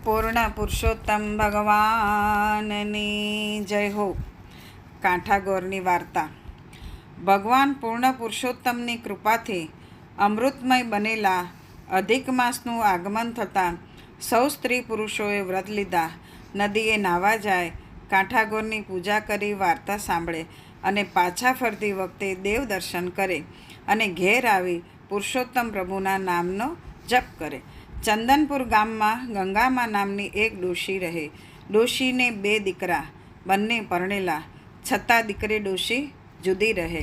પૂર્ણ પુરુષોત્તમ ભગવાનની જય હો. કાંઠાગોરની વાર્તા. ભગવાન પૂર્ણ પુરુષોત્તમની કૃપાથી અમૃતમય બનેલા અધિક માસનું આગમન થતાં સૌ સ્ત્રી પુરુષોએ વ્રત લીધા, નદીએ નાહવા જાય, કાંઠાગોરની પૂજા કરી વાર્તા સાંભળે અને પાછા ફરતી વખતે દેવ દર્શન કરે અને ઘેર આવી પુરુષોત્તમ પ્રભુના નામનો જપ કરે. ચંદનપુર ગામમાં ગંગામા નામની એક ડોશી રહે. ડોશીને 2 દીકરા, બંને પરણેલા, છતાં દીકરી ડોશી જુદી રહે.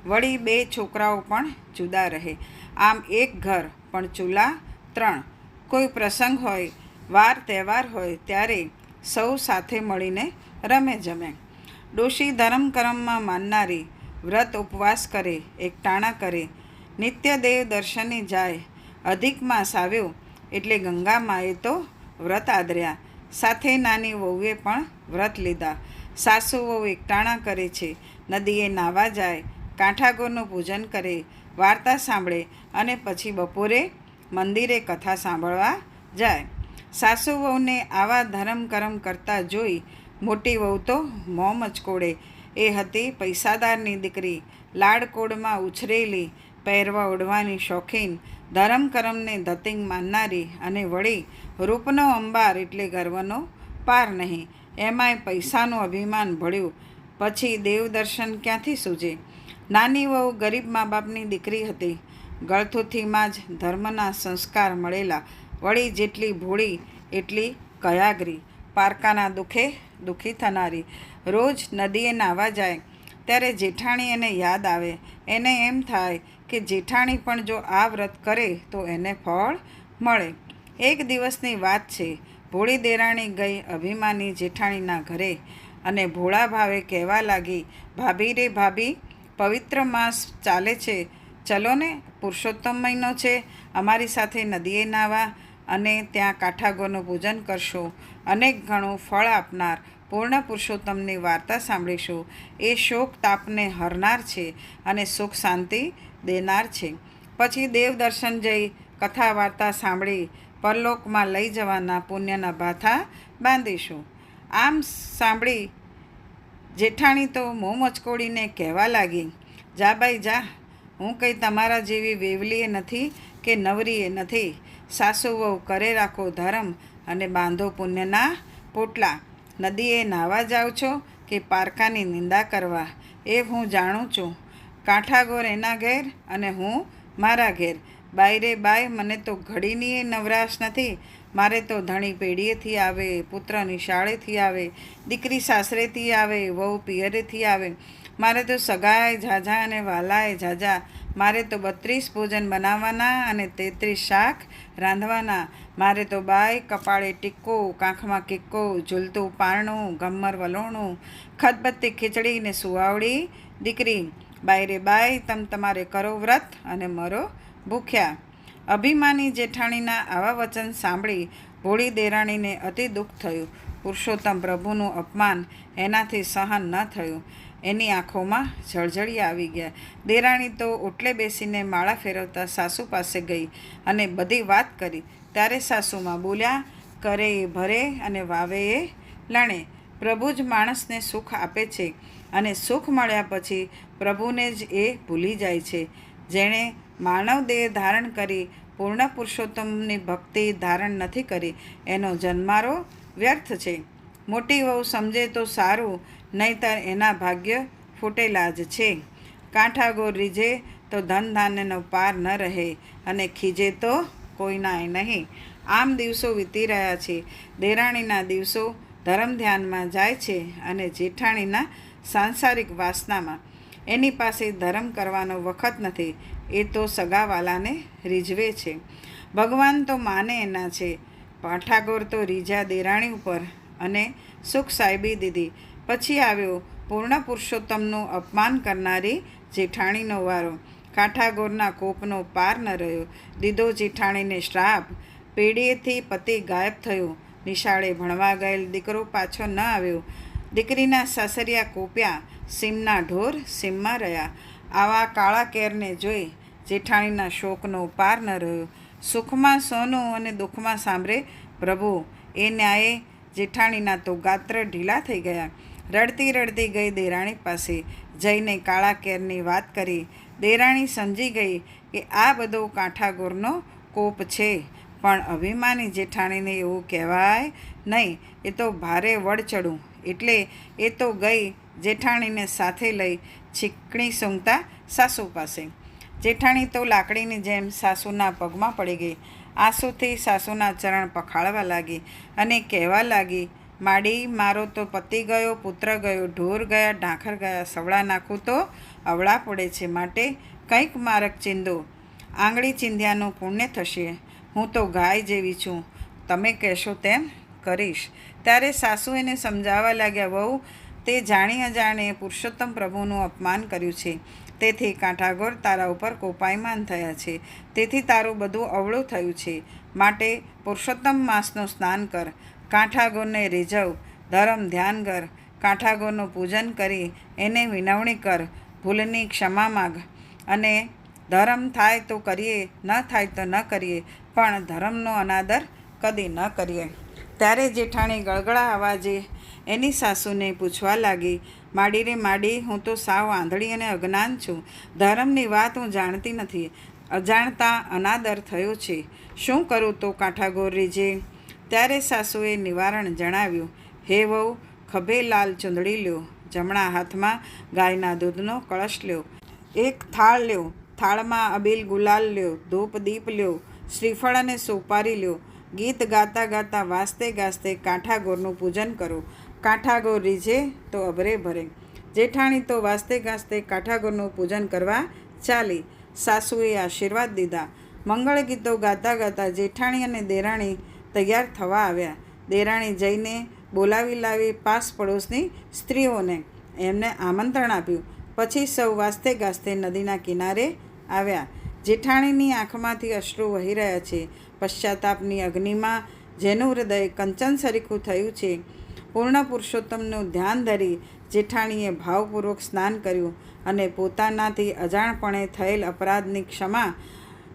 વળી 2 છોકરાઓ પણ જુદા રહે. આમ એક ઘર પણ ચૂલા 3. કોઈ પ્રસંગ હોય, વાર તહેવાર હોય ત્યારે સૌ સાથે મળીને રમે જમે. ડોશી ધર્મ કર્મમાં માનનારી, વ્રત ઉપવાસ કરે, એકટાણા કરે, નિત્ય દેવ દર્શને જાય. અધિક માસ આવ્યો એટલે ગંગામાએ તો વ્રત આદર્યા, સાથે નાની વહુએ પણ વ્રત લીધા. સાસુ વહુ એકટાણા કરે છે, નદીએ નાહવા જાય, કાંઠાગોરનું પૂજન કરે, વાર્તા સાંભળે અને પછી બપોરે મંદિરે કથા સાંભળવા જાય. સાસુ વહુને આવા ધર્મ કર્મ કરતા જોઈ મોટી વહુ તો મોં મચકોડે. એ હતી પૈસાદારની દીકરી, લાડકોડમાં ઉછરેલી, પહેરવા ઓઢવાની શોખીન, ધર્મ કર્મને ધતિંગ માનનારી અને વળી રૂપનો અંબાર એટલે ગર્વનો પાર નહીં. એમાંય પૈસાનું અભિમાન ભળ્યું પછી દેવદર્શન ક્યાંથી સૂજે. નાની વહુ ગરીબ મા બાપની દીકરી હતી. ગળથુથીમાં જ ધર્મના સંસ્કાર મળેલા, વળી જેટલી ભોળી એટલી કયાગરી, પારકાના દુઃખે દુઃખી થનારી. રોજ નદીએ નાહવા જાય ત્યારે જેઠાણી એને યાદ આવે. એને એમ થાય કે જેઠાણી પણ જો આ વ્રત કરે તો એને ફળ મળે. એક દિવસની વાત છે. ભોળી દેરાણી ગઈ અભિમાની જેઠાણીના ઘરે અને ભોળા ભાવે કહેવા લાગી, ભાભી રે ભાભી, પવિત્ર માસ ચાલે છે, ચલો ને, પુરુષોત્તમ મહિનો છે, અમારી સાથે નદીએ નાહવા અને ત્યાં કાંઠાગોરનું પૂજન કરશું. અનેક ઘણું ફળ આપનાર પૂર્ણ પુરુષોત્તમની વાર્તા સાંભળીશું. એ શોક તાપને હરનાર છે અને સુખ શાંતિ દેનાર છે. પછી દેવ દર્શન જઈ કથા વાર્તા સાંભળી પરલોકમાં લઈ જવાના પુણ્યના ભાથા બાંધીશું. આમ સાંભળી જેઠાણી તો મોં મચકોડીને કહેવા લાગી, જા બાઈ જા, હું કંઈ તમારા જેવી વેવલીએ નથી કે નવરીએ નથી. સાસુ વહુ કરે રાખો ધર્મ અને બાંધો પુણ્યના પોટલા. નદીએ નાહવા જાઓ છો કે પારકાની નિંદા કરવા, એ હું જાણું છું. કાંઠાગોર એના ઘેર અને હું મારા ઘેર. બાઈ રે બાઈ, મને તો ઘડીની નવરાશ નથી. મારે તો ધણી પેઢીએથી આવે, પુત્ર નિશાળેથી આવે, દીકરી સાસરેથી આવે, વહુ પિયરેથી આવે. મારે તો સગાએ ઝાઝા અને વાલાએ ઝાઝા. મારે તો 32 ભોજન બનાવવાના અને 33 શાક રાંધવાના. મારે તો બાઈ કપાળે ટીક્કો, કાંખમાં કિક્કો, ઝૂલતું પારણું, ગમ્મર વલોણું, ખતબત્તી ખીચડી ને સુવાવડી દીકરી. બાઈ રે બાઈ, તમારે કરો વ્રત અને મરો ભૂખ્યા. અભિમાની જેઠાણીના આવા વચન સાંભળી ભોળી દેરાણીને અતિ દુઃખ થયું. પુરુષોત્તમ પ્રભુનું અપમાન એનાથી સહન ન થયું. એની આંખોમાં જળજળી આવી ગયા. દેરાણી તો ઓટલે બેસીને માળા ફેરવતા સાસુ પાસે ગઈ અને બધી વાત કરી. ત્યારે સાસુમાં બોલ્યા, કરે એ ભરે અને વાવે એ લણે. પ્રભુ જ માણસને સુખ આપે છે અને સુખ મળ્યા પછી પ્રભુને જ એ ભૂલી જાય છે. જેણે માનવ દેહ ધારણ કરી પૂર્ણ પુરુષોત્તમની ભક્તિ ધારણ નથી કરી એનો જન્મારો વ્યર્થ છે. મોટી વહુ સમજે તો સારું, નહીંતર એના ભાગ્ય ફૂટેલા જ છે. કાંઠાગોર રીઝે તો ધન ધાન્યનો પાર ન રહે અને ખીજે તો કોઈનાય નહીં. આમ દિવસો વીતી રહ્યા છે. દેરાણીના દિવસો ધર્મ ધ્યાનમાં જાય છે અને જેઠાણીના સાંસારિક વાસનામાં. એની પાસે ધર્મ કરવાનો વખત નથી. એ તો સગાવાલાને રીઝવે છે. ભગવાન તો માને એના છે. કાંઠાગોર તો રીઝા દેરાણી ઉપર અને સુખ સાહેબી દીધી. પછી આવ્યો પૂર્ણ પુરુષોત્તમનું અપમાન કરનારી જેઠાણીનો વારો. કાંઠાગોરના કોપનો પાર ન રહ્યો. દીધો જેઠાણીને શ્રાપ. પેઢીએથી પતિ ગાયબ થયો. નિશાળે ભણવા ગયેલ દીકરો પાછો ન આવ્યો. દીકરીના સાસરિયા કોપ્યા. સીમના ઢોર સીમમાં રહ્યા. આવા કાળા કેરને જોઈ જેઠાણીના શોકનો પાર ન રહ્યો. સુખમાં સોનું અને દુઃખમાં સાંભળે પ્રભુ એ ન્યાયે જેઠાણીના તો ગાત્ર ઢીલા થઈ ગયા. રડતી રડતી ગઈ દેરાણી પાસે. જઈને કાળા કેરની વાત કરી. દેરાણી સમજી ગઈ કે આ બધો કાંઠાગોરનો કોપ છે, પણ અભિમાની જેઠાણીને એવું કહેવાય નહીં. એ તો ભારે વડચડું. એટલે એ તો ગઈ જેઠાણીને સાથે લઈ છીકણી સૂંઘતા સાસુ પાસે. જેઠાણી તો લાકડીની જેમ સાસુના પગમાં પડી ગઈ. આંસુથી સાસુના ચરણ પખાળવા લાગી અને કહેવા લાગી, માડી, મારો તો પતિ ગયો, પુત્ર ગયો, ઢોર ગયા, ઢાંખર ગયા, સવડા નાખું તો અવળા પડે છે. માટે કંઈક મારક ચીંદો. આંગળી ચીંધ્યાનું પુણ્ય થશે. હું તો ગાય જેવી છું, તમે કહેશો તેમ કરીશ. ત્યારે સાસુ એને સમજાવવા લાગ્યા, વહુ, તે જાણી અજાણે પુરુષોત્તમ પ્રભુનું અપમાન કર્યું છે. તેથી કાંઠાગોર તારા ઉપર કોપાયમાન થયા છે. તેથી તારું બધું અવળું થયું છે. માટે પુરુષોત્તમ માસનું સ્નાન કર, કાંઠાગોરને રીઝવ, ધર્મ ધ્યાન કર, કાંઠાગોરનું પૂજન કરી એને વિનવણી કર, ભૂલની ક્ષમા માગ. અને ધર્મ થાય તો કરીએ, ન થાય તો ન કરીએ, પણ ધર્મનો અનાદર કદી ન કરીએ. ત્યારે જેઠાણી ગળગળા અવાજે એની સાસુને પૂછવા લાગી, માડી રે માડી, હું તો સાવ આંધળી અને અજ્ઞાન છું. ધર્મની વાત હું જાણતી નથી. અજાણતા અનાદર થયો છે. શું કરું તો કાંઠાગોર રીઝે? ત્યારે સાસુએ નિવારણ જણાવ્યું. હે વહુ, ખભે લાલ ચૂંદડી લ્યો, જમણા હાથમાં ગાયના દૂધનો કળશ લ્યો, એક થાળ લ્યો, થાળમાં અબીલ ગુલાલ લ્યો, ધૂપ દીપ લ્યો, શ્રીફળ અને સોપારી લ્યો. ગીત ગાતા ગાતા વાસ્તે ગાસ્તે કાંઠાગોરનું પૂજન કરો. કાંઠાગોર રીઝે તો અભરે ભરે. જેઠાણી તો વાસ્તે ગાસ્તે કાંઠાગોરનું પૂજન કરવા ચાલી. સાસુએ આશીર્વાદ દીધા. મંગળ ગીતો ગાતા ગાતા જેઠાણી અને દેરાણી તૈયાર થવા આવ્યા. દેરાણી જઈને બોલાવી લાવી પાસ પડોશની સ્ત્રીઓને એમને આમંત્રણ આપ્યું. પછી સૌ વાસ્તે ગાસ્તે નદીના કિનારે આવ્યા. જેઠાણીની આંખમાંથી અશ્રુ વહી રહ્યા છે. પશ્ચાતાપની અગ્નિમાં જેનું હૃદય કંચન સરીખું થયું છે. પૂર્ણ પુરુષોત્તમનું ધ્યાન ધરી જેઠાણીએ ભાવપૂર્વક સ્નાન કર્યું અને પોતાનાથી અજાણપણે થયેલ અપરાધની ક્ષમા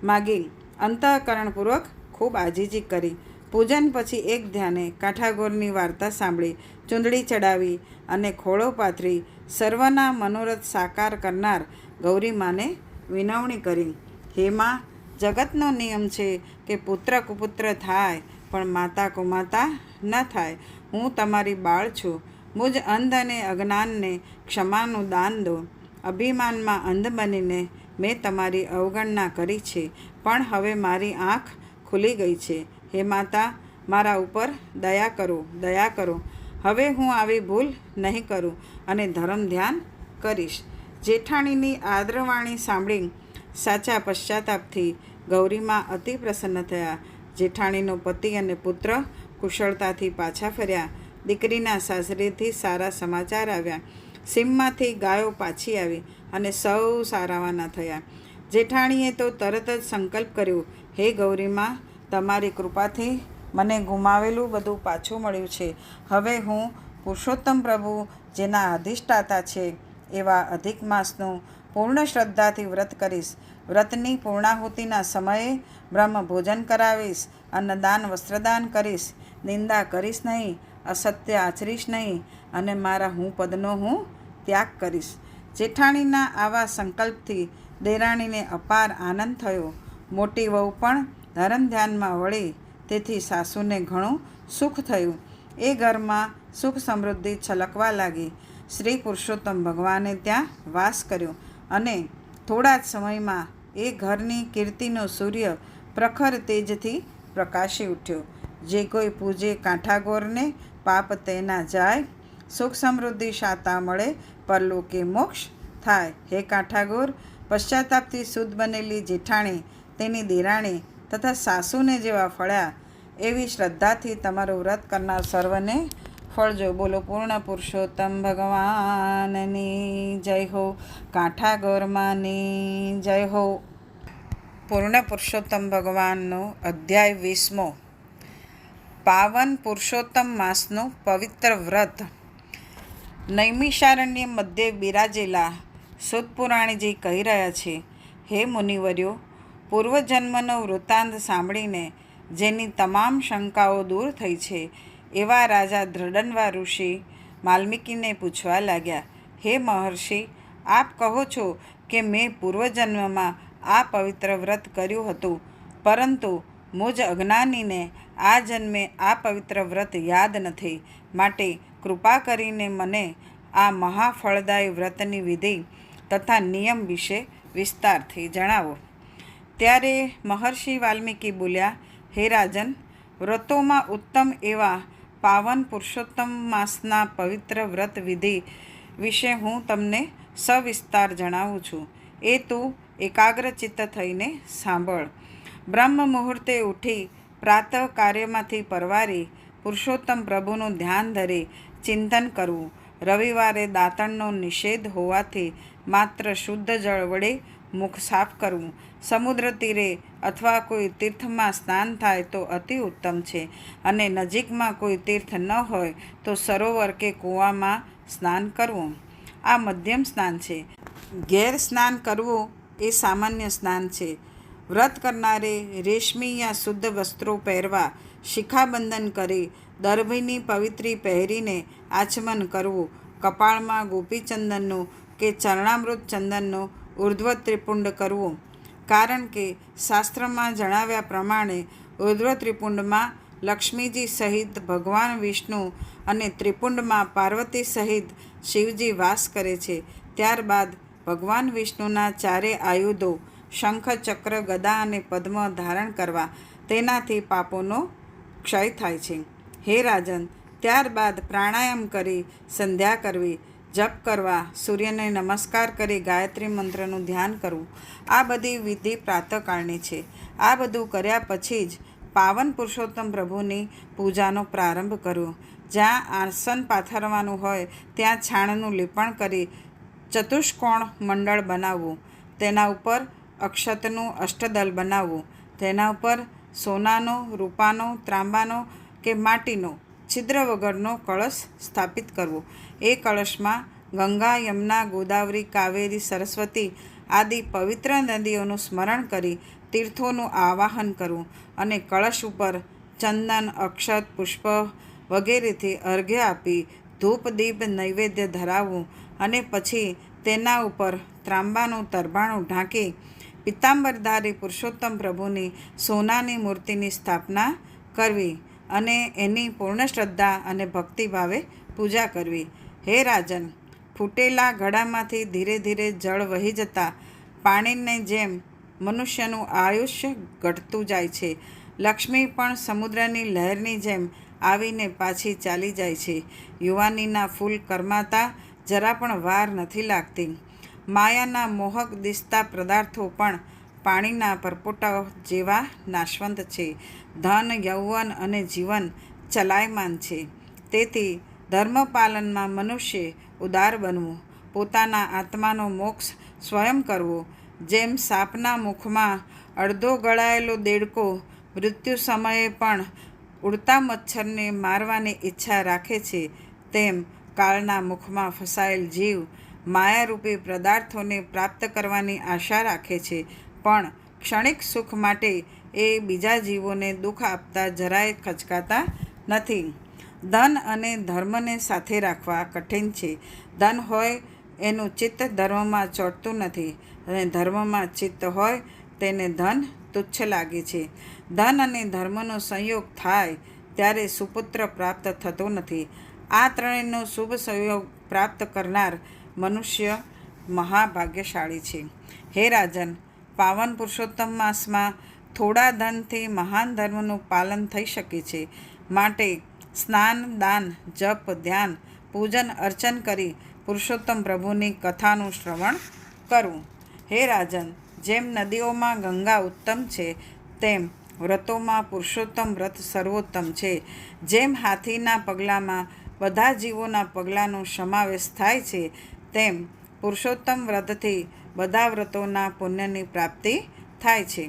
માગી અંતઃકરણપૂર્વક ખૂબ આજીજી કરી. પૂજન પછી એક ધ્યાને કાંઠાગોરની વાર્તા સાંભળી, ચૂંદડી ચડાવી અને ખોળો પાથરી સર્વના મનોરથ સાકાર કરનાર ગૌરીમાને વિનવણી કરી. હે માં, જગતનો નિયમ છે કે પુત્ર કુપુત્ર થાય, પણ માતા કુમાતા ન થાય. હું તમારી બાળ છું. મુજ અંધ અને અજ્ઞાનને ક્ષમાનું દાન દો. અભિમાનમાં અંધ બનીને મેં તમારી અવગણના કરી છે, પણ હવે મારી આંખ ખુલી ગઈ છે. હે માતા, મારા ઉપર દયા કરો, દયા કરો. હવે હું આવી ભૂલ નહીં કરું અને ધર્મ ધ્યાન કરીશ. જેઠાણીની આદરવાણી સાંભળી સાચા પશ્ચાતાપથી ગૌરીમાં અતિ પ્રસન્ન થયા. જેઠાણીનો પતિ અને પુત્ર કુશળતાથી પાછા ફર્યા. દીકરીના સાસરેથી સારા સમાચાર આવ્યા. સીમમાંથી ગાયો પાછી આવી અને સૌ સારાવાના થયા. જેઠાણીએ તો તરત જ સંકલ્પ કર્યો, હે ગૌરીમાં, તમારી કૃપાથી મને ગુમાવેલું બધું પાછું મળ્યું છે. હવે હું પુરુષોત્તમ પ્રભુ જેના અધિષ્ઠાતા છે એવા અધિક માસનું પૂર્ણ શ્રદ્ધાથી વ્રત કરીશ. વ્રતની પૂર્ણાહુતિના સમયે બ્રહ્મ ભોજન કરાવીશ, અન્નદાન વસ્ત્રદાન કરીશ, નિંદા કરીશ નહીં, અસત્ય આચરીશ નહીં અને મારા હું પદનો હું ત્યાગ કરીશ. જેઠાણીના આવા સંકલ્પથી દેરાણીને અપાર આનંદ થયો. મોટી વહુ પણ ધર્મ ધ્યાનમાં વળી, તેથી સાસુને ઘણું સુખ થયું. એ ઘરમાં સુખ સમૃદ્ધિ છલકવા લાગી. શ્રી પુરુષોત્તમ ભગવાને ત્યાં વાસ કર્યો અને થોડા જ સમયમાં એ ઘરની કીર્તિનો સૂર્ય પ્રખર તેજથી પ્રકાશી ઉઠ્યો. જે કોઈ પૂજે કાંઠાગોરને પાપ તેના જાય, સુખ સમૃદ્ધિ શાતા મળે, પરલોકે મોક્ષ થાય. હે કાંઠાગોર, પશ્ચાતાપથી શુદ્ધ બનેલી જેઠાણી, તેની દેરાણી તથા સાસુને જેવા ફળ્યા, એવી શ્રદ્ધાથી તમારું વ્રત કરનાર સર્વને ફળજો. બોલો પૂર્ણ પુરુષોત્તમ ભગવાનની જય હો. કાંઠાગોરમાંની જય હો. પૂર્ણ પુરુષોત્તમ ભગવાનનો અધ્યાય 20મો. પાવન પુરુષોત્તમ માસનું પવિત્ર વ્રત. નૈમિષારણ્ય મધ્યે બિરાજેલા સૂતપુરાણીજી કહી રહ્યા છે, હે મુનિવર્યો, પૂર્વજન્મનો વૃત્તાંત સાંભળીને જેની તમામ શંકાઓ દૂર થઈ છે. એવા રાજા ધ્રડન્વા ઋષિ વાલ્મીકીને પૂછવા લાગ્યા, હે મહર્ષિ, આપ કહો છો કે મેં પૂર્વજન્મમાં આ પવિત્ર વ્રત કર્યું હતું, પરંતુ મુજ અજ્ઞાનીને આ જન્મે આ પવિત્ર વ્રત યાદ નથી. માટે કૃપા કરીને મને આ મહાફળદાયી વ્રતની વિધિ તથા નિયમ વિશે વિસ્તારથી જણાવો. ત્યારે મહર્ષિ વાલ્મીકી બોલ્યા, હે રાજન, વ્રતોમાં ઉત્તમ એવા પાવન પુરુષોત્તમ માસના પવિત્ર વ્રત વિધિ વિશે હું તમને સવિસ્તાર જણાવું છું. એ તું એકાગ્રચિત્ત થઈને સાંભળ. બ્રહ્મ મુહૂર્તે ઉઠી પ્રાતઃ કાર્યમાંથી પરવારી પુરુષોત્તમ પ્રભુનું ધ્યાન ધરી ચિંતન કરવું. રવિવારે દાંતણનો નિષેધ હોવાથી માત્ર શુદ્ધ જળ વડે મુખ સાફ કરવું. સમુદ્ર તીરે અથવા કોઈ તીર્થમાં સ્નાન થાય તો અતિ ઉત્તમ છે, અને નજીકમાં કોઈ તીર્થ ન હોય તો સરોવર કે કૂવામાં સ્નાન કરવું. આ મધ્યમ સ્નાન છે. ગેર સ્નાન કરવું એ સામાન્ય સ્નાન છે. વ્રત કરનારે રેશમી યા શુદ્ધ વસ્ત્રો પહેરવા, શિખાબંધન કરી દર્ભની પવિત્રી પહેરીને આચમન કરવું. કપાળમાં ગોપીચંદનનું કે ચરણામૃત ચંદનનું ઉર્ધ્વ ત્રિપુંડ કરવું. કારણ કે શાસ્ત્રમાં જણાવ્યા પ્રમાણે ઉર્ધ્વ ત્રિપુંડમાં લક્ષ્મીજી સહિત ભગવાન વિષ્ણુ અને ત્રિપુંડમાં પાર્વતી સહિત શિવજી વાસ કરે છે. ત્યારબાદ ભગવાન વિષ્ણુના ચારે આયુધો શંખ, ચક્ર, ગદા અને પદ્મ ધારણ કરવા. તેનાથી પાપોનો ક્ષય થાય છે. હે રાજન, ત્યારબાદ પ્રાણાયામ કરી સંધ્યા કરવી, જપ કરવા, સૂર્યને નમસ્કાર કરી ગાયત્રી મંત્રનું ધ્યાન કરવું. આ બધી વિધિ પ્રાતઃકાળની છે. આ બધું કર્યા પછી જ પાવન પુરુષોત્તમ પ્રભુની પૂજાનો પ્રારંભ કરવો. જ્યાં આસન પાથરવાનું હોય ત્યાં છાણનું લીપણ કરી ચતુષ્કોણ મંડળ બનાવવું. તેના ઉપર અક્ષતનું અષ્ટદલ બનાવવું. તેના ઉપર સોનાનો, રૂપાનો, ત્રાંબાનો કે માટીનો છિદ્ર વગરનો કળશ સ્થાપિત કરવો. એ કળશમાં ગંગા, યમુના, ગોદાવરી, કાવેરી, સરસ્વતી આદિ પવિત્ર નદીઓનું સ્મરણ કરી તીર્થોનું આવાહન કરવું અને કળશ ઉપર ચંદન, અક્ષત, પુષ્પ વગેરેથી અર્ઘ્ય આપી ધૂપ, દીપ, નૈવેદ્ય ધરાવવું અને પછી તેના ઉપર ત્રાંબાનું તરભાણું ઢાંકી પિત્તાંબરધારી પુરુષોત્તમ પ્રભુની સોનાની મૂર્તિની સ્થાપના કરવી અને એની પૂર્ણ શ્રદ્ધા અને ભક્તિભાવે પૂજા કરવી. હે રાજન, ફૂટેલા ઘડામાંથી ધીરે ધીરે જળ વહી જતા પાણીની જેમ મનુષ્યનું આયુષ્ય ઘટતું જાય છે. લક્ષ્મી પણ સમુદ્રની લહેરની જેમ આવીને પાછી ચાલી જાય છે. યુવાનીના ફૂલ કરમાતા જરા પણ વાર નથી લાગતી. માયાના મોહક દિસતા પદાર્થો પણ પાણીના પરપોટા જેવા નાશવંત છે. ધન, યૌવન અને જીવન ચલાયમાન છે. તેથી ધર્મપાલનમાં મનુષ્ય ઉદાર બનવું, પોતાના આત્માનો મોક્ષ સ્વયં કરવો. જેમ સાપના મુખમાં અડધો ગળાયેલો દેડકો મૃત્યુ સમયે પણ ઉડતા મચ્છરને મારવાની ઈચ્છા રાખે છે, તેમ કાળના મુખમાં ફસાયેલ જીવ માયારૂપી પદાર્થોને પ્રાપ્ત કરવાની આશા રાખે છે, પણ ક્ષણિક સુખ માટે એ બીજા જીવોને દુઃખ આપતા જરાય ખચકાતા નથી. ધન અને ધર્મને સાથે રાખવા કઠિન છે. ધન હોય એનું ચિત્ત ધર્મમાં ચોંટતું નથી, અને ધર્મમાં ચિત્ત હોય તેને ધન તુચ્છ લાગે છે. ધન અને ધર્મનો સંયોગ થાય ત્યારે સુપુત્ર પ્રાપ્ત થતો નથી. આ ત્રણેયનો શુભ સંયોગ પ્રાપ્ત કરનાર મનુષ્ય મહાભાગ્યશાળી છે. હે રાજન, પાવન પુરુષોત્તમ માસમાં થોડા ધનથી મહાન ધર્મનું પાલન થઈ શકે છે. માટે સ્નાન, દાન, જપ, ધ્યાન, પૂજન અર્ચન કરી પુરુષોત્તમ પ્રભુની કથાનું શ્રવણ કરવું. હે રાજન, જેમ નદીઓમાં ગંગા ઉત્તમ છે, તેમ વ્રતોમાં પુરુષોત્તમ વ્રત સર્વોત્તમ છે. જેમ હાથીના પગલામાં બધા જીવોના પગલાંનો સમાવેશ થાય છે, તેમ પુરુષોત્તમ વ્રતથી બધા વ્રતોના પુણ્યની પ્રાપ્તિ થાય છે.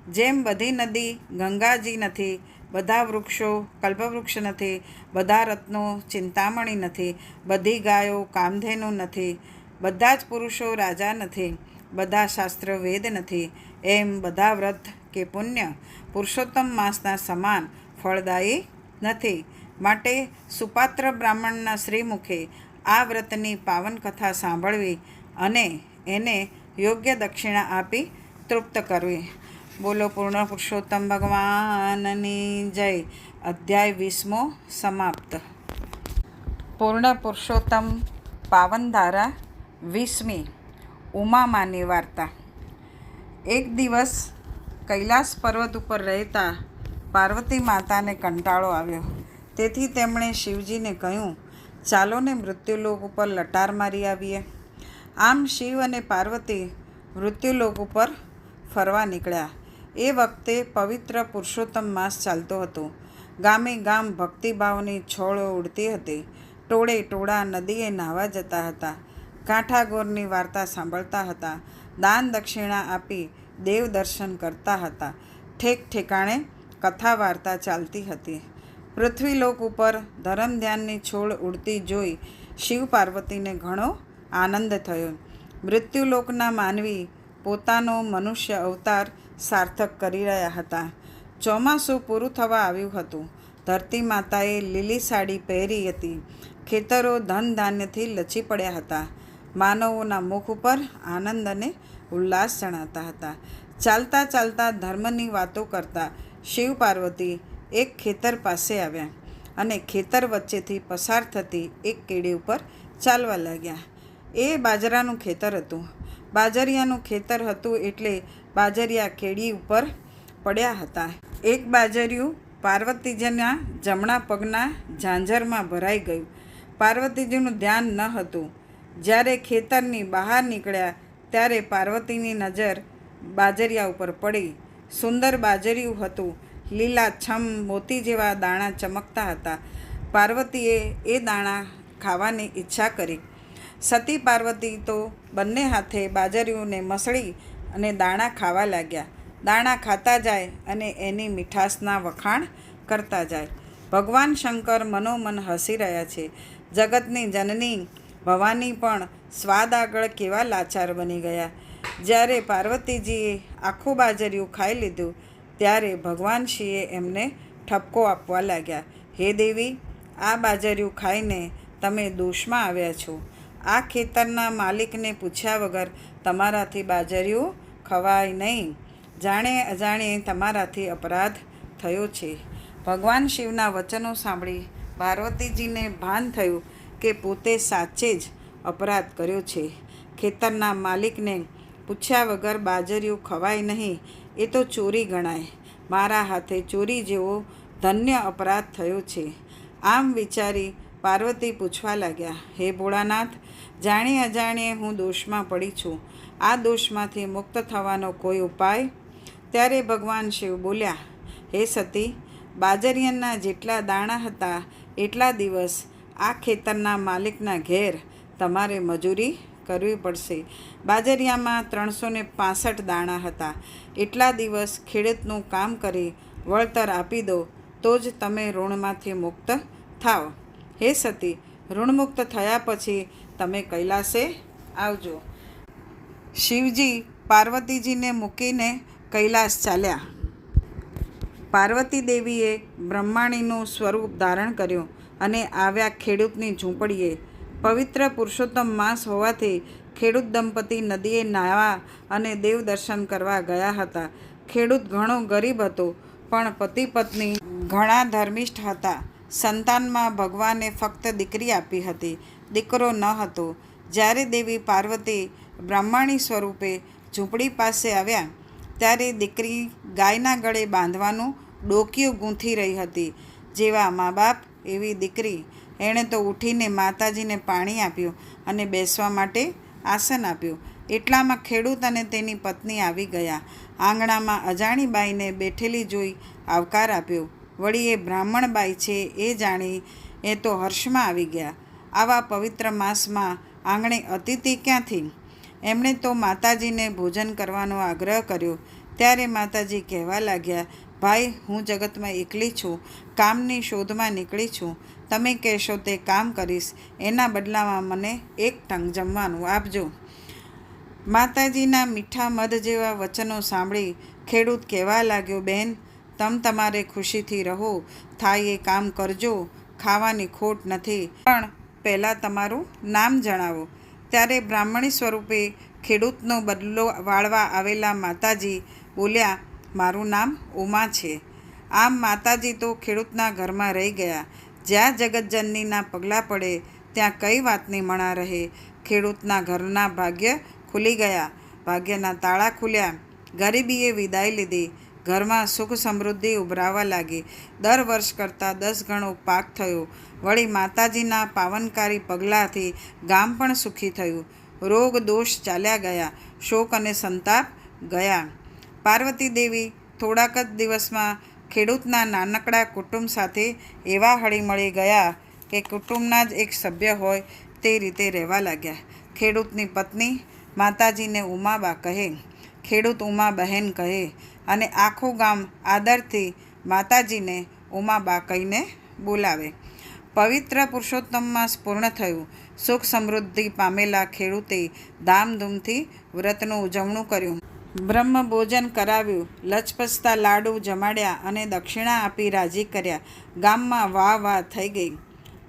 જેમ બધી નદી ગંગાજી નથી, બધા વૃક્ષો કલ્પવૃક્ષ નથી, બધા રત્નો ચિંતામણી નથી, બધી ગાયો કામધેનુ નથી, બધા જ પુરુષો રાજા નથી, બધા શાસ્ત્ર વેદ નથી, એમ બધા વ્રત કે પુણ્ય પુરુષોત્તમ માસના સમાન ફળદાયી નથી. માટે સુપાત્ર બ્રાહ્મણના શ્રીમુખે આ વ્રતની પાવન કથા સાંભળવી અને એને યોગ્ય દક્ષિણા આપી તૃપ્ત કરવી. બોલો પૂર્ણ પુરુષોત્તમ ભગવાનની જય. અધ્યાય 20મો સમાપ્ત. પૂર્ણ પુરુષોત્તમ પાવનધારા 20મી. ઉમામાની વાર્તા. એક દિવસ કૈલાસ પર્વત ઉપર રહેતા પાર્વતી માતાને કંટાળો આવ્યો. તેથી તેમણે શિવજીને કહ્યું, ચાલો ને મૃત્યુલોક ઉપર લટાર મારી આવીએ. આમ શિવ અને પાર્વતી મૃત્યુલોક ઉપર ફરવા નીકળ્યા. એ વખતે પવિત્ર પુરુષોત્તમ માસ ચાલતો હતો. ગામે ગામ ભક્તિભાવની છોળો ઉડતી હતી. ટોળે ટોળા નદીએ નાહવા જતા હતા. કાંઠાગોરની વાર્તા સાંભળતા હતા. દાન દક્ષિણા આપી દેવ દર્શન કરતા હતા. ઠેક ઠેકાણે કથા વાર્તા ચાલતી હતી. પૃથ્વીલોક ઉપર ધર્મ ધ્યાનની છોડ ઉડતી જોઈ શિવ પાર્વતીને ઘણો આનંદ થયો. મૃત્યુલોકના માનવી પોતાનો મનુષ્ય અવતાર સાર્થક કરી રહ્યા હતા. ચોમાસું પૂરું થવા આવ્યું હતું. ધરતી માતાએ લીલી સાડી પહેરી હતી. ખેતરો ધન ધાન્યથી લચી પડ્યા હતા. માનવોના મુખ ઉપર આનંદ અને ઉલ્લાસ જણાતા હતા. ચાલતા ચાલતા ધર્મની વાતો કરતા શિવ પાર્વતી એક ખેતર પાસે આવ્યા અને ખેતર વચ્ચેથી પસાર થતી એક કેડી ઉપર ચાલવા લાગ્યા. એ બાજરાનું ખેતર હતું. બાજરિયાનું ખેતર હતું એટલે બાજરિયા કેડી ઉપર પડ્યા હતા. એક બાજરિયું પાર્વતીજીના જમણા પગના ઝાંઝરમાં ભરાઈ ગયું. પાર્વતીજીનું ધ્યાન ન હતું. જ્યારે ખેતરની બહાર નીકળ્યા ત્યારે પાર્વતીની નજર બાજરિયા ઉપર પડી. સુંદર બાજરિયું હતું. લીલાછમ મોતી જેવા દાણા ચમકતા હતા. પાર્વતીએ એ દાણા ખાવાની ઈચ્છા કરી. સતી પાર્વતી તો બંને હાથે બાજરિયુંને મસળી અને દાણા ખાવા લાગ્યા. દાણા ખાતા જાય અને એની મીઠાશના વખાણ કરતા જાય. ભગવાન શંકર મનોમન હસી રહ્યા છે. જગતની જનની ભવાની પણ સ્વાદ આગળ કેવા લાચાર બની ગયા. જ્યારે પાર્વતીજીએ આખું બાજરિયું ખાઈ લીધું ત્યારે ભગવાન શિવે એમને ઠપકો આપવા લાગ્યા. હે દેવી, આ બાજરિયું ખાઈને તમે દોષમાં આવ્યા છો. આ ખેતરના માલિકને પૂછ્યા વગર તમારાથી બાજરિયું ખવાય નહીં. જાણે અજાણે તમારાથી અપરાધ થયો છે. ભગવાન શિવના વચનો સાંભળી પાર્વતીજીને ભાન થયું કે પોતે સાચે જ અપરાધ કર્યો છે. ખેતરના માલિકને પૂછ્યા વગર બાજરિયું ખવાય નહીં એ તો ચોરી ગણાય. મારા હાથે ચોરી જેવો ધન્ય અપરાધ થયો છે. આમ વિચારી પાર્વતી પૂછવા લાગ્યા, હે ભોળાનાથ, જાણે અજાણે હું દોષમાં પડી છું. આ દોષમાંથી મુક્ત થવાનો કોઈ ઉપાય? ત્યારે ભગવાન શિવ બોલ્યા, હે સતી, બાજરિયાના જેટલા દાણા હતા એટલા દિવસ આ ખેતરના માલિકના ઘેર તમારે મજૂરી કરવી પડશે. બાજરિયામાં 365 દાણા હતા. એટલા દિવસ ખેડૂતનું કામ કરી વળતર આપી દો તો જ તમે ઋણમાંથી મુક્ત થાવ. હે સતી, ઋણમુક્ત થયા પછી તમે કૈલાસે આવજો. શિવજી પાર્વતીજીને મૂકીને કૈલાસ ચાલ્યા. પાર્વતી દેવીએ બ્રહ્માણીનું સ્વરૂપ ધારણ કર્યું અને આવ્યા ખેડૂતની ઝૂંપડીએ. પવિત્ર પુરુષોત્તમ માસ હોવાથી ખેડૂત દંપતી નદીએ નાહવા અને દેવ દર્શન કરવા ગયા હતા. ખેડૂત ઘણો ગરીબ હતો પણ પતિ પત્ની ઘણા ધર્મિષ્ઠ હતા. સંતાનમાં ભગવાને ફક્ત દીકરી આપી હતી, દીકરો ન હતો. જ્યારે દેવી પાર્વતી બ્રહ્માણી સ્વરૂપે ઝૂંપડી પાસે આવ્યા ત્યારે દીકરી ગાયના ગળે બાંધવાનું ડોકિયું ગૂંથી રહી હતી. જેવા મા બાપ એવી દીકરી. એણે તો ઉઠીને માતાજીને પાણી આપ્યું અને બેસવા માટે આસન આપ્યું. એટલામાં ખેડૂત અને તેની પત્ની આવી ગયા. આંગણામાં અજાણી બાઈને બેઠેલી જોઈ આવકાર આપ્યો. વળી એ બ્રાહ્મણ બાઈ છે એ જાણી એ તો હર્ષમાં આવી ગયા. આવા પવિત્ર માસમાં આંગણે અતિથિ ક્યાંથી? એમણે તો માતાજીને ભોજન કરવાનો આગ્રહ કર્યો. ત્યારે માતાજી કહેવા લાગ્યા, ભાઈ, હું જગતમાં એકલી છું, કામની શોધમાં નીકળી છું. તમે કહેશો તે કામ કરીશ. એના બદલામાં મને એક ટંક જમવાનું આપજો. માતાજીના મીઠા મધ જેવા વચનો સાંભળી ખેડૂત કહેવા લાગ્યો, બેન, તમારે ખુશીથી રહો, થાય એ કામ કરજો, ખાવાની ખોટ નથી, પણ પહેલાં તમારું નામ જણાવો. ત્યારે બ્રાહ્મણી સ્વરૂપે ખેડૂતનો બદલો વાળવા આવેલા માતાજી બોલ્યા, મારું નામ ઉમા છે. આમ માતાજી તો ખેડૂતના ઘરમાં રહી ગયા. જ્યાં જગતજનનીના પગલાં પડે ત્યાં કઈ વાતની મણા રહે. ખેડૂતના ઘરના ભાગ્ય ખુલી ગયા, ભાગ્યના તાળા ખુલ્યા. ગરીબીએ વિદાય લીધી. ઘરમાં સુખ સમૃદ્ધિ ઉભરાવા લાગી. દર વર્ષ કરતાં 10 ગણો પાક થયો. વળી માતાજીના પાવનકારી પગલાંથી ગામ પણ સુખી થયું. રોગ દોષ ચાલ્યા ગયા, શોક અને સંતાપ ગયા. પાર્વતી દેવી થોડાક જ દિવસમાં ખેડૂતના નાનકડા કુટુંબ સાથે એવા હળીમળી ગયા કે કુટુંબના જ એક સભ્ય હોય તે રીતે રહેવા લાગ્યા. ખેડૂતની પત્ની માતાજીને ઉમાબા કહે, ખેડૂત ઉમા બહેન કહે, અને આખું ગામ આદરથી માતાજીને ઉમાબા કહીને બોલાવે. પવિત્ર પુરુષોત્તમ માસ પૂર્ણ થયું. સુખ સમૃદ્ધિ પામેલા ખેડૂતે ધામધૂમથી વ્રતનું ઉજવણું કર્યું. બ્રહ્મ ભોજન કરાવ્યું, લચપચતા લાડુ જમાડ્યા અને દક્ષિણા આપી રાજી કર્યા. ગામમાં વાહ વાહ થઈ ગઈ.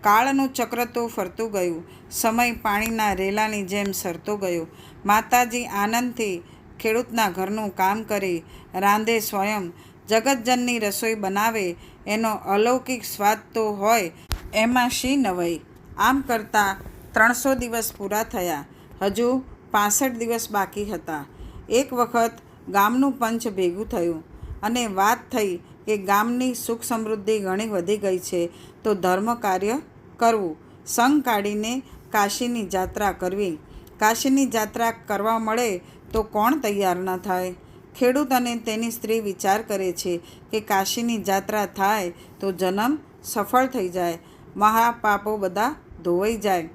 કાળનું ચક્ર તો ફરતું ગયું. સમય પાણીના રેલાની જેમ સરતો ગયો. માતાજી આનંદથી ખેડૂતના ઘરનું કામ કરે, રાંધે સ્વયં, જગતજનની રસોઈ બનાવે. એનો અલૌકિક સ્વાદ તો હોય, એમાં શી નવાઈ. આમ કરતાં 300 દિવસ પૂરા થયા. હજુ 65 દિવસ બાકી હતા. એક વખત ગામનું પંચ ભેગું થયું અને વાત થઈ કે ગામની સુખ સમૃદ્ધિ ઘણી વધી ગઈ છે, તો ધર્મ કાર્ય કરવું. સંગ કાઢીને કાશીની જાત્રા કરવી. કાશીની જાત્રા કરવા મળે તો કોણ તૈયાર ન થાય. ખેડૂત અને તેની સ્ત્રી વિચાર કરે છે કે કાશીની જાત્રા થાય તો જન્મ સફળ થઈ જાય, મહાપાપો બધા ધોવાઈ જાય.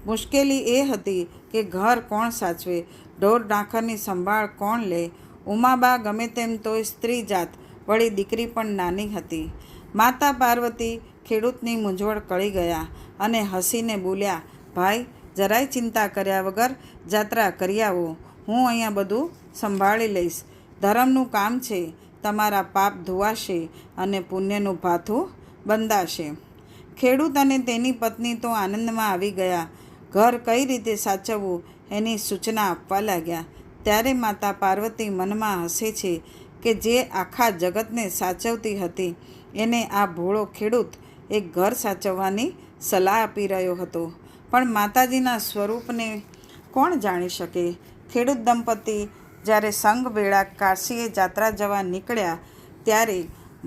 મુશ્કેલી એ હતી કે ઘર કોણ સાચવે, ઢોર ઢાંખરની સંભાળ કોણ લે. ઉમાબા ગમે તેમ તોય સ્ત્રી જાત, વળી દીકરી પણ નાની હતી. માતા પાર્વતી ખેડૂતની મૂંઝવણ કળી ગયા અને હસીને બોલ્યા, ભાઈ, જરાય ચિંતા કર્યા વગર જાત્રા કરી આવો. હું અહીંયા બધું સંભાળી લઈશ. ધર્મનું કામ છે. તમારા પાપ ધોવાશે અને પુણ્યનું ભાથું બંધાશે. ખેડૂત અને તેની પત્ની તો આનંદમાં આવી ગયા. ઘર કઈ રીતે સાચવવું એની સૂચના આપવા લાગ્યા. ત્યારે માતા પાર્વતી મનમાં હસે છે કે જે આખા જગતને સાચવતી હતી એને આ ભોળો ખેડૂત એક ઘર સાચવવાની સલાહ આપી રહ્યો હતો. પણ માતાજીના સ્વરૂપને કોણ જાણી શકે. ખેડૂત દંપતી જ્યારે સંઘ વેળા કાશીએ જાત્રા જવા નીકળ્યા ત્યારે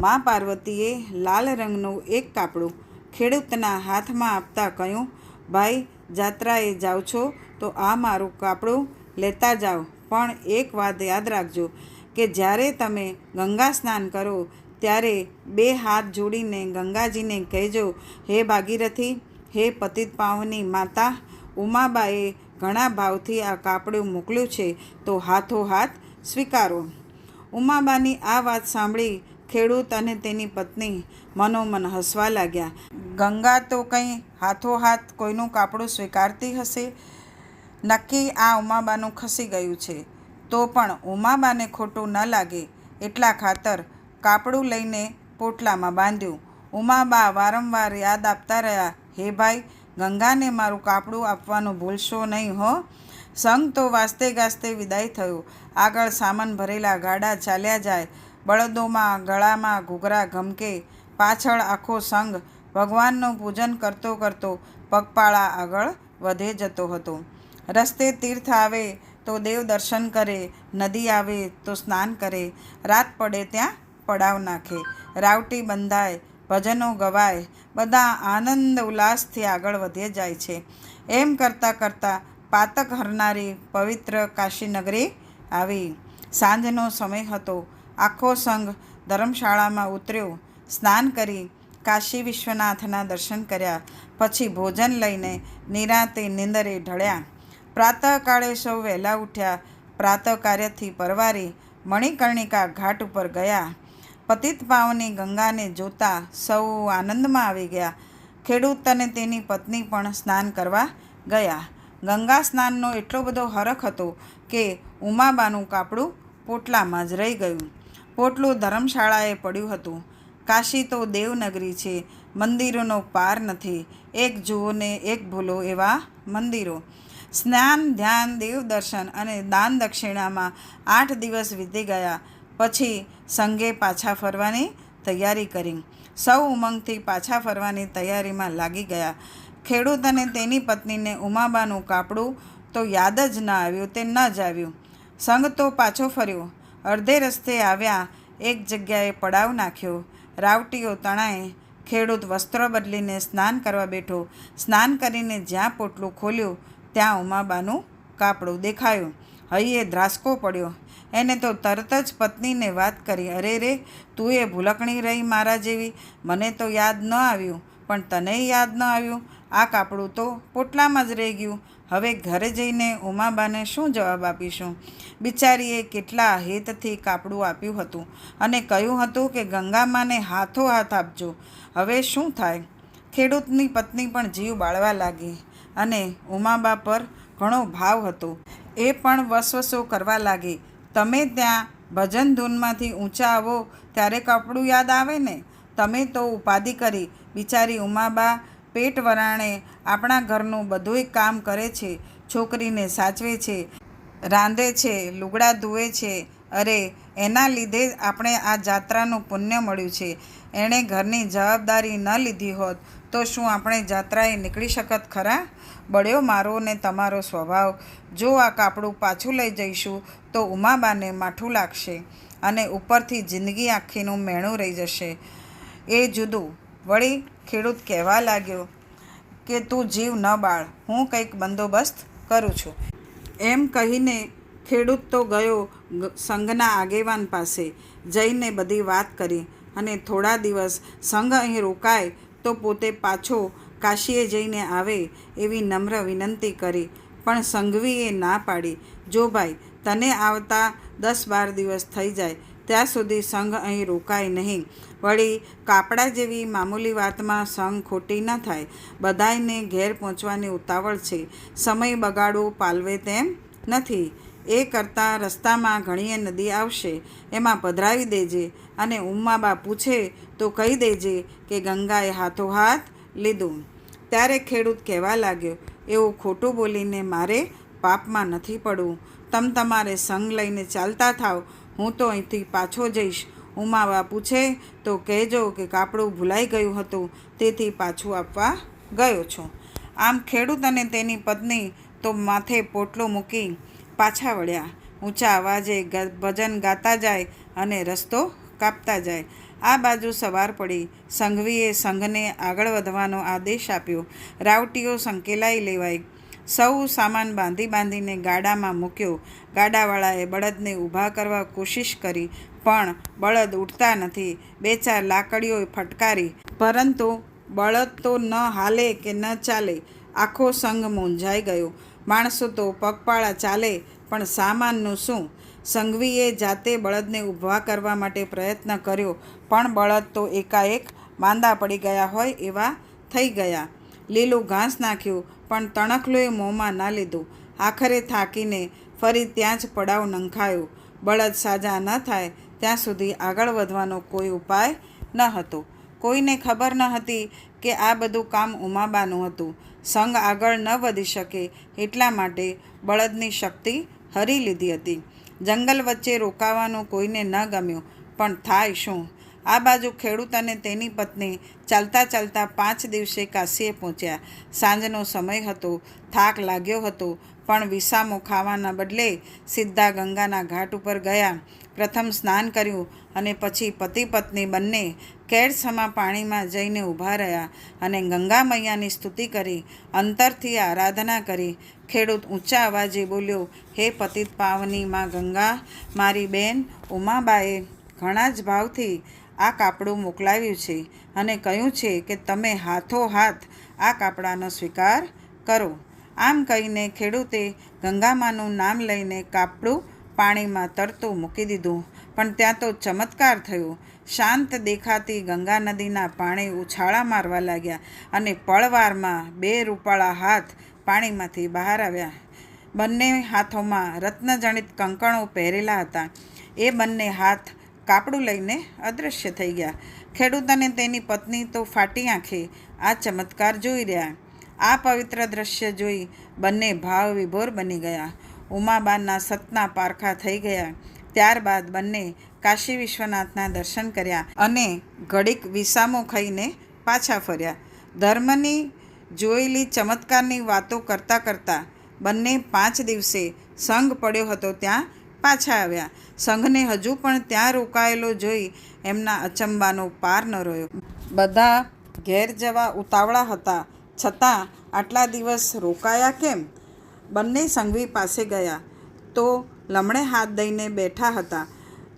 મા પાર્વતીએ લાલ રંગનું એક કાપડું ખેડૂતના હાથમાં આપતા કહ્યું, ભાઈ, જાત્રાએ જાઓ છો તો આ મારું કાપડું લેતા જાઓ, પણ એક વાત યાદ રાખજો કે જ્યારે તમે ગંગા સ્નાન કરો ત્યારે 2 હાથ જોડીને ગંગાજીને કહેજો, હે ભાગીરથી, હે પતિત પાવની માતા, ઉમાબાએ ઘણા ભાવથી આ કાપડું મોકલ્યું છે, તો હાથોહાથ સ્વીકારો. ઉમાબાની આ વાત સાંભળી ખેડૂત અને તેની પત્ની મનોમન હસવા લાગ્યા. ગંગા તો કંઈ હાથોહાથ કોઈનું કાપડું સ્વીકારતી હશે? નક્કી આ ઉમાબાનું ખસી ગયું છે. તો પણ ઉમાબાને ખોટું ન લાગે એટલા ખાતર કાપડું લઈને પોટલામાં બાંધ્યું. ઉમાબા વારંવાર યાદ આપતા રહ્યા, હે ભાઈ, ગંગાને મારું કાપડું આપવાનું ભૂલશો નહીં હો. સંઘ તો વાસ્તે ગાસ્તે વિદાય થયો. આગળ સામાન ભરેલા ગાડા ચાલ્યા જાય. બળદોમાં ગળામાં ઘૂઘરા ઘમકે. પાછળ આખો સંઘ ભગવાનનું પૂજન કરતો કરતો પગપાળા આગળ વધે જતો હતો. રસ્તે તીર્થ આવે તો દેવ દર્શન કરે, નદી આવે તો સ્નાન કરે, રાત પડે ત્યાં પડાવ નાખે, રાવટી બંધાય, ભજનો ગવાય, બધા આનંદ ઉલ્લાસથી આગળ વધે જાય છે. એમ કરતાં કરતાં પાતક હરનારી પવિત્ર કાશીનગરી આવી. સાંજનો સમય હતો. આખો સંઘ ધર્મશાળામાં ઉતર્યો. સ્નાન કરી કાશી વિશ્વનાથના દર્શન કર્યા. પછી ભોજન લઈને નિરાંતે નિંદરે ઢળ્યા. પ્રાતઃકાળે સૌ વહેલા ઉઠ્યા. પ્રાતઃ કાર્યથી પરવારી મણિકર્ણિકા ઘાટ ઉપર ગયા. પતિત પાવની ગંગાને જોતા સૌ આનંદમાં આવી ગયા. ખેડૂત અને તેની પત્ની પણ સ્નાન કરવા ગયા. ગંગા સ્નાનનો એટલો બધો હરખ હતો કે ઉમાબાનું કાપડું પોટલામાં જ રહી ગયું. પોટલું ધર્મશાળાએ પડ્યું હતું. કાશી તો દેવનગરી છે, મંદિરોનો પાર નથી. એક જુઓ ને એક ભૂલો એવા મંદિરો. સ્નાન, ધ્યાન, દેવદર્શન અને દાન દક્ષિણામાં 8 દિવસ વીતી ગયા. પછી સંઘે પાછા ફરવાની તૈયારી કરી. સૌ ઉમંગથી પાછા ફરવાની તૈયારીમાં લાગી ગયા. ખેડૂત અને તેની પત્નીને ઉમાબાનું કાપડું તો યાદ જ ન આવ્યું તે ન જ આવ્યું. સંઘ તો પાછો ફર્યો. અડધે રસ્તે આવ્યા એક જગ્યાએ પડાવ નાખ્યો. રાવટીઓ તણાએ. ખેડૂત વસ્ત્રો બદલીને સ્નાન કરવા બેઠો. સ્નાન કરીને જ્યાં પોટલું ખોલ્યું ત્યાં ઉમાબાનું કાપડું દેખાયું. હૈયે ધ્રાસકો પડ્યો. એને તો તરત જ પત્નીને વાત કરી. અરે રે, તું એ ભૂલકણી રહી મારા જેવી. મને તો યાદ ન આવ્યું, પણ તને યાદ ન આવ્યું. આ કાપડું તો પોટલામાં જ રહી ગયું. હવે ઘરે જઈને ઉમાબાને શું જવાબ આપીશું? બિચારીએ કેટલા હેતથી કાપડું આપ્યું હતું અને કહ્યું હતું કે ગંગામાને હાથો હાથ આપજો. હવે શું થાય? ખેડૂતની પત્ની પણ જીવ બાળવા લાગી અને ઉમાબા પર ઘણો ભાવ હતો. એ પણ વસવસો કરવા લાગી. તમે ત્યાં ભજન ધૂનમાંથી ઊંચા આવો ત્યારે કાપડું યાદ આવે ને? તમે તો ઉપાધિ કરી. બિચારી ઉમાબા પેટ વરાણે આપણા ઘરનું બધુંય કામ કરે છે, છોકરીને સાચવે છે, રાંધે છે, લુગડા ધુએ છે. અરે, એના લીધે જ આપણે આ જાત્રાનું પુણ્ય મળ્યું છે. એણે ઘરની જવાબદારી ન લીધી હોત તો શું આપણે જાત્રાએ નીકળી શકત ખરા? બળ્યો મારો ને તમારો સ્વભાવ. જો આ કાપડું પાછું લઈ જઈશું તો ઉમાબાને માઠું લાગશે અને ઉપરથી જિંદગી આખીનું મેણું રહી જશે. એ જુદું. વળી ખેડૂત કહેવા લાગ્યો કે તું જીવ ન બાળ, હું કંઈક બંદોબસ્ત કરું છું. એમ કહીને ખેડૂત તો ગયો સંઘના આગેવાન પાસે. જઈને બધી વાત કરી અને થોડા દિવસ સંઘ અહીં રોકાય તો પોતે પાછો કાશીએ જઈને આવે એવી નમ્ર વિનંતી કરી. પણ સંઘવીએ ના પાડી. જો ભાઈ, તને આવતા 10-12 દિવસ થઈ જાય ત્યાં સુધી સંઘ અહીં રોકાય નહીં. વળી કાપડા જેવી મામૂલી વાતમાં સંઘ ખોટી ન થાય. બધાયને ઘેર પહોંચવાની ઉતાવળ છે. સમય બગાડવો પાલવે તેમ નથી. એ કરતાં રસ્તામાં ઘણીએ નદી આવશે, એમાં પધરાવી દેજે અને ઉમાબા પૂછે તો કહી દેજે કે ગંગાએ હાથોહાથ લીધું. ત્યારે ખેડૂત કહેવા લાગ્યો, એવું ખોટું બોલીને મારે પાપમાં નથી પડવું. તમારે સંગ લઈને ચાલતા થાવ, હું તો અહીંથી પાછો જઈશ. ઉમાબા પૂછે તો કહેજો કે કાપડું ભૂલાઈ ગયું હતું, તેથી પાછું આપવા ગયો છું. આમ ખેડૂત અને તેની પત્ની તો માથે પોટલો મૂકી પાછા વળ્યા. ઊંચા અવાજે ભજન ગાતા જાય અને રસ્તો કાપતા જાય. આ બાજુ સવાર પડી. સંઘવીએ સંઘને આગળ વધવાનો આદેશ આપ્યો. રાવટીઓ સંકેલાઈ લેવાઈ. સૌ સામાન બાંધીને ગાડામાં મૂક્યો. ગાડાવાળાએ બળદને ઊભા કરવા કોશિશ કરી, પણ બળદ ઉઠતા નથી. 2-4 લાકડીઓ ફટકારી, પરંતુ બળદ તો ન હાલે કે ન ચાલે. આખો સંઘ મૂંઝાઈ ગયો. માણસો તો પગપાળા ચાલે, પણ સામાનનું શું? સંઘવીએ જાતે બળદને ઊભા કરવા માટે પ્રયત્ન કર્યો, પણ બળદ તો એકાએક માંદા પડી ગયા હોય એવા થઈ ગયા. લીલું ઘાસ નાખ્યું, પણ તણખલુંએ મોંમાં ન લીધું. આખરે થાકીને ફરી ત્યાં જ પડાવ નંખાયો. બળદ સાજા ન થાય ત્યાં સુધી આગળ વધવાનો કોઈ ઉપાય ન હતો. કોઈને ખબર ન હતી કે આ બધું કામ ઉમાબાનું હતું. સંઘ આગળ ન વધી શકે એટલા માટે બળદની શક્તિ હરી લીધી હતી. જંગલ વચ્ચે રોકાવાનું કોઈને ન ગમ્યું, પણ થાય શું? આ બાજુ ખેડૂત અને તેની પત્ની ચાલતા 5 દિવસે કાશીએ પહોંચ્યા. સાંજનો સમય હતો. થાક લાગ્યો હતો, પણ વિસામો ખાવાના બદલે સીધા ગંગાના ઘાટ ઉપર ગયા. પ્રથમ સ્નાન કર્યું અને પછી પતિ પત્ની બંને કેળસમા પાણીમાં જઈને ઊભા રહ્યા અને ગંગા મૈયાની સ્તુતિ કરી, અંતરથી આરાધના કરી. ખેડૂત ઊંચા અવાજે બોલ્યો, હે પતિત પાવની માં ગંગા, મારી બેન ઉમાબાએ ઘણા જ ભાવથી આ કાપડું મોકલાવ્યું છે અને કહ્યું છે કે તમે હાથોહાથ આ કાપડાનો સ્વીકાર કરો. આમ કહીને ખેડૂતે ગંગામાનું નામ લઈને કાપડું પાણીમાં તરતું મૂકી દીધું. પણ ત્યાં તો ચમત્કાર થયો. શાંત દેખાતી ગંગા નદીના પાણી ઉછાળા મારવા લાગ્યા અને પળવારમાં 2 રૂપાળા હાથ પાણીમાંથી બહાર આવ્યા. બંને હાથોમાં રત્નજડિત કંકણો પહેરેલા હતા. એ બંને હાથ કાપડું લઈને અદૃશ્ય થઈ ગયા. ખેડૂત અને તેની પત્ની તો ફાટી આંખે આ ચમત્કાર જોઈ રહ્યા. આ પવિત્ર દ્રશ્ય જોઈ બંને ભાવ વિભોર બની ગયા. ઉમાબાના સતના પારખા થઈ ગયા. ત્યારબાદ બંને કાશી વિશ્વનાથના દર્શન કર્યા અને ઘડીક વિસામો ખાઈને પાછા ફર્યા. ધર્મની જોયેલી ચમત્કારની વાતો કરતાં કરતાં બંને 5 દિવસે સંઘ પડ્યો હતો ત્યાં પાછા આવ્યા. સંઘને હજુ પણ ત્યાં રોકાયેલો જોઈ એમના અચંબાનો પાર ન રહ્યો. બધા ઘેર જવા ઉતાવળા હતા, છતાં આટલા દિવસ રોકાયા કેમ? બંને સંઘવી પાસે ગયા તો લમણે હાથ દઈને બેઠા હતા.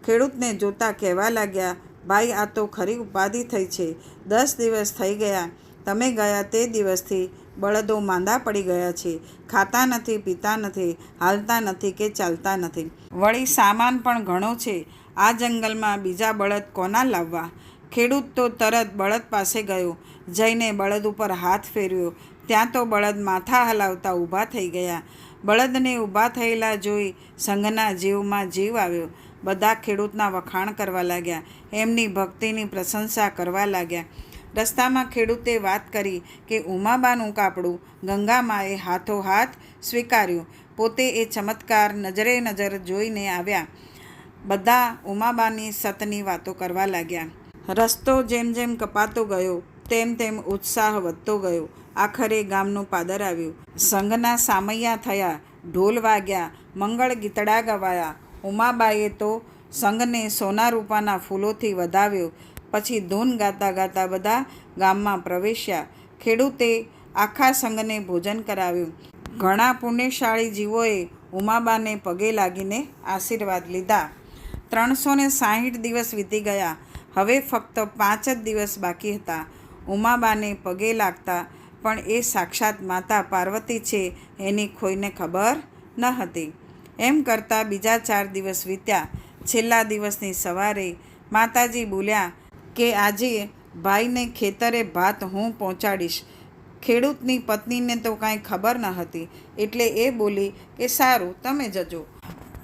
ખેડૂતને જોતાં કહેવા લાગ્યા, ભાઈ, આ તો ખરી ઉપાધિ થઈ છે. 10 દિવસ થઈ ગયા. તમે ગયા તે દિવસથી બળદો માંદા પડી ગયા છે. ખાતા નથી, પીતા નથી, હાલતા નથી કે ચાલતા નથી. વળી સામાન પણ ઘણો છે. આ જંગલમાં બીજા બળદ કોના લાવવા? ખેડૂત તો તરત બળદ પાસે ગયો. જઈને બળદ ઉપર હાથ ફેરવ્યો. ત્યાં તો બળદ માથા હલાવતા ઊભા થઈ ગયા. બળદને ઊભા થયેલા જોઈ સંઘના જીવમાં જીવ આવ્યો. બધા ખેડૂતના વખાણ કરવા લાગ્યા. એમની ભક્તિની પ્રશંસા કરવા લાગ્યા. રસ્તામાં ખેડૂતે વાત કરી કે ઉમાબાનું કાપડું ગંગામાએ હાથોહાથ સ્વીકાર્યું. પોતે એ ચમત્કાર નજરે નજર જોઈને આવ્યા. બધા ઉમાબાની સતની વાતો કરવા લાગ્યા. રસ્તો જેમ જેમ કપાતો ગયો તેમ તેમ ઉત્સાહ વધતો ગયો. આખરે ગામનું પાદર આવ્યું. સંઘના સામૈયા થયા, ઢોલ વાગ્યા, મંગળ ગીતડા ગવાયા. ઉમાબાએ તો સંઘને સોના રૂપાના ફૂલોથી વધાવ્યો. પછી ધૂન ગાતા ગાતા બધા ગામમાં પ્રવેશ્યા. ખેડૂતે આખા સંઘને ભોજન કરાવ્યું. ઘણા પુણ્યશાળી જીવોએ ઉમાબાને પગે લાગીને આશીર્વાદ લીધા. 360 દિવસ વીતી ગયા. હવે ફક્ત 5 જ દિવસ બાકી હતા. ઉમાબાને પગે લાગતા પણ એ સાક્ષાત માતા પાર્વતી છે એની કોઈને ખબર ન હતી. એમ કરતાં બીજા 4 દિવસ વીત્યા. છેલ્લા દિવસની સવારે માતાજી બોલ્યા કે આજે ભાઈને ખેતરે ભાત હું પહોંચાડીશ. ખેડૂતની પત્નીને તો કાંઈ ખબર ન હતી, એટલે એ બોલી કે સારું, તમે જજો.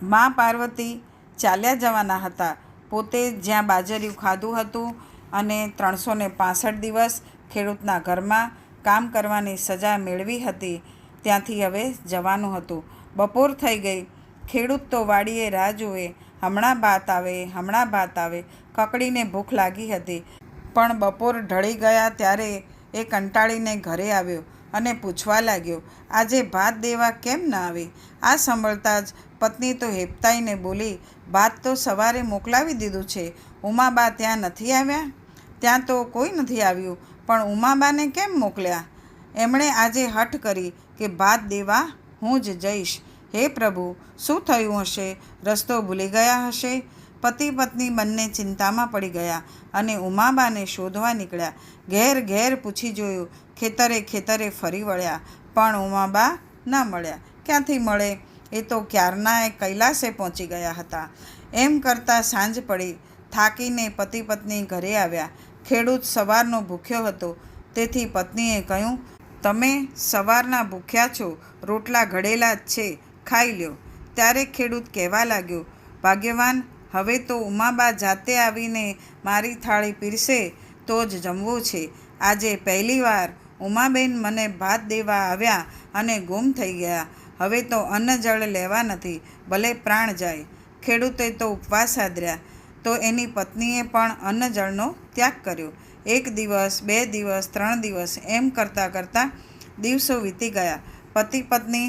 મા પાર્વતી ચાલ્યા જવાના હતા. પોતે જ્યાં બાજર્યું ખાધું હતું અને 365 દિવસ ખેડૂતના ઘરમાં કામ કરવાની સજા મેળવી હતી, ત્યાંથી હવે જવાનું હતું. બપોર થઈ ગઈ. ખેડૂત તો વાડીએ રાહ જુએ, હમણાં ભાત આવે, હમણાં ભાત આવે. કકડીને ભૂખ લાગી હતી, પણ બપોર ઢળી ગયા ત્યારે એ કંટાળીને ઘરે આવ્યો અને પૂછવા લાગ્યો, આજે ભાત દેવા કેમ ન આવી? આ સાંભળતા જ પત્ની તો હેપતાઈને બોલી, ભાત તો સવારે મોકલાવી દીધું છે. ઉમાબા ત્યાં નથી આવ્યા? ત્યાં તો કોઈ નથી આવ્યું, પણ ઉમાબાને કેમ મોકલ્યા? એમણે આજે હઠ કરી કે ભાત દેવા હું જ જઈશ. હે પ્રભુ, શું થયું હશે? રસ્તો ભૂલી ગયા હશે? પતિ પત્ની બંને ચિંતામાં પડી ગયા અને ઉમાબાને શોધવા નીકળ્યા. ઘેર ઘેર પૂછી જોયું, ખેતરે ખેતરે ફરી વળ્યા, પણ ઉમાબા ન મળ્યા. ક્યાંથી મળે? એ તો ક્યારના એ કૈલાસે પહોંચી ગયા હતા. એમ કરતાં સાંજ પડી. થાકીને પતિ પત્ની ઘરે આવ્યા. ખેડૂત સવારનો ભૂખ્યો હતો, તેથી પત્નીએ કહ્યું, તમે સવારના ભૂખ્યા છો, રોટલા ઘડેલા જ છે, ખાઈ લ્યો. ત્યારે ખેડૂત કહેવા લાગ્યો, ભાગ્યવાન, હવે તો ઉમાબા જાતે આવીને મારી થાળી પીરસે તો જ જમવું છે. આજે પહેલીવાર ઉમાબેન મને ભાત દેવા આવ્યા અને ગુમ થઈ ગયા. હવે તો અન્ન જળ લેવા નથી, ભલે પ્રાણ જાય. ખેડૂતે તો ઉપવાસ આદર્યા, તો એની પત્નીએ પણ અન્ન જળનો ત્યાગ કર્યો. 1 દિવસ, 2 દિવસ, 3 દિવસ એમ કરતાં કરતાં દિવસો વીતી ગયા. પતિ પત્ની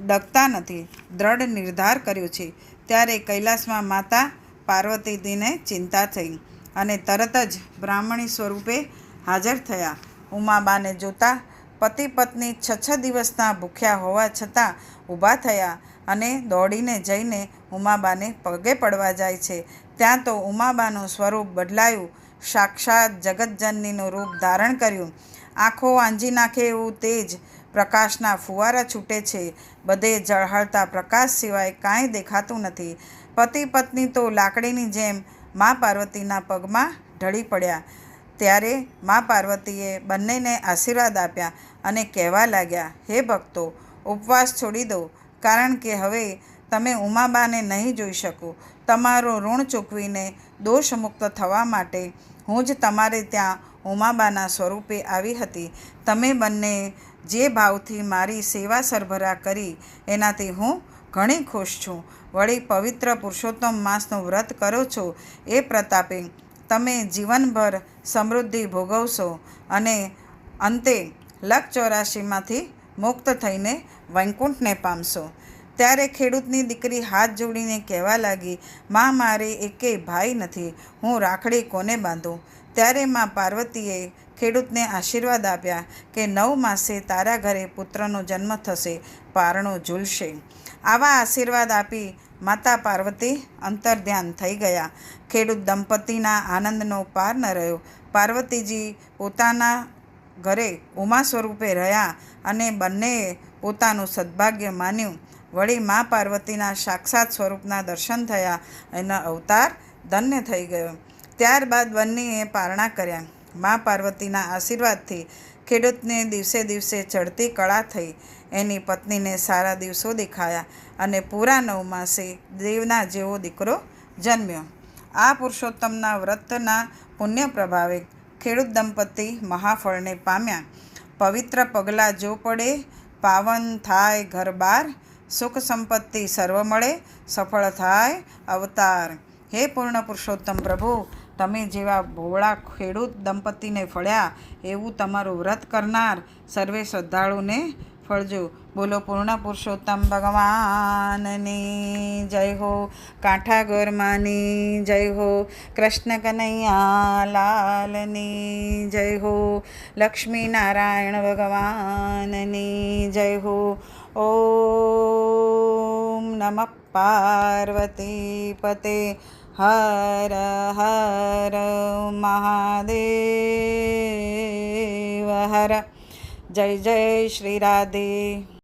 ડગતા નથી, દ્રઢ નિર્ધાર કર્યો છે. ત્યારે કૈલાસમાં માતા પાર્વતીજીને ચિંતા થઈ અને તરત જ બ્રાહ્મણી સ્વરૂપે હાજર થયા. ઉમાબાને જોતાં પતિ પત્ની 6 દિવસના ભૂખ્યા હોવા છતાં ઊભા થયા અને દોડીને જઈને ઉમાબાને પગે પડવા જાય છે. ત્યાં તો ઉમાબાનું સ્વરૂપ બદલાયું. સાક્ષાત જગતજનનીનું રૂપ ધારણ કર્યું. આંખો આંજી નાખે એવું તેજ, પ્રકાશના ફુવારા છૂટે છે. બધે ઝળહળતા પ્રકાશ સિવાય કાંઈ દેખાતું નથી. પતિ પત્ની તો લાકડીની જેમ મા પાર્વતીના પગમાં ઢળી પડ્યા. ત્યારે મા પાર્વતીએ બંનેને આશીર્વાદ આપ્યા અને કહેવા લાગ્યા, હે ભક્તો, ઉપવાસ છોડી દો, કારણ કે હવે તમે ઉમાબાને નહીં જોઈ શકો. તમારું ઋણ ચૂકવીને દોષમુક્ત થવા માટે હું જ તમારે ત્યાં ઉમાબાના સ્વરૂપે આવી હતી. તમે બંને જે ભાવથી મારી સેવા સરભરા કરી એનાથી હું ઘણી ખુશ છું. વળી પવિત્ર પુરુષોત્તમ માસનું વ્રત કરો છો એ પ્રતાપે તમે જીવનભર સમૃદ્ધિ ભોગવશો અને અંતે 1,84,માંથી મુક્ત થઈને વૈકુંઠને પામશો. ત્યારે ખેડૂતની દીકરી હાથ જોડીને કહેવા લાગી, માં, મારે એકેય ભાઈ નથી, હું રાખડી કોને બાંધું? ત્યારે માં પાર્વતીએ ખેડૂતને આશીર્વાદ આપ્યા કે 9 માસે તારા ઘરે પુત્રનો જન્મ થશે, પારણું ઝૂલશે. આવા આશીર્વાદ આપી માતા પાર્વતી અંતર્ધ્યાન થઈ ગયા. ખેડૂત દંપતીના આનંદનો પાર ન રહ્યો. પાર્વતીજી પોતાના ઘરે ઉમા સ્વરૂપે રહ્યા અને બંનેએ પોતાનું સદભાગ્ય માન્યું. વળી મા પાર્વતીના સાક્ષાત સ્વરૂપના દર્શન થયા. એનો અવતાર ધન્ય થઈ ગયો. ત્યારબાદ બંનેએ પારણા કર્યા. મા પાર્વતીના આશીર્વાદથી ખેડૂતને દિવસે દિવસે ચડતી કળા થઈ. એની પત્નીને સારા દિવસો દેખાયા અને પૂરા 9 માસે દેવના જેવો દીકરો જન્મ્યો. આ પુરુષોત્તમના વ્રતના પુણ્ય પ્રભાવે ખેડૂત દંપતી મહાફળને પામ્યા. પવિત્ર પગલાં જો પડે, પાવન થાય ઘર બાર, સુખ સંપત્તિ સર્વ મળે, સફળ થાય અવતાર. હે પૂર્ણ પુરુષોત્તમ પ્રભુ, તમે જેવા ભોળા ખેડૂત દંપતીને ફળ્યા એવું તમારું વ્રત કરનાર સર્વે શ્રદ્ધાળુને ફળજો. બોલો પૂર્ણ પુરુષોત્તમ ભગવાનની જય હો. કાંઠાગોર માની જય હો. કૃષ્ણ કનૈયા લાલની જય હો. લક્ષ્મીનારાયણ ભગવાનની જય હો. ઓમ નમઃ પાર્વતી પતે. હર હર મહાદેવ હર. જય જય શ્રી રાધે.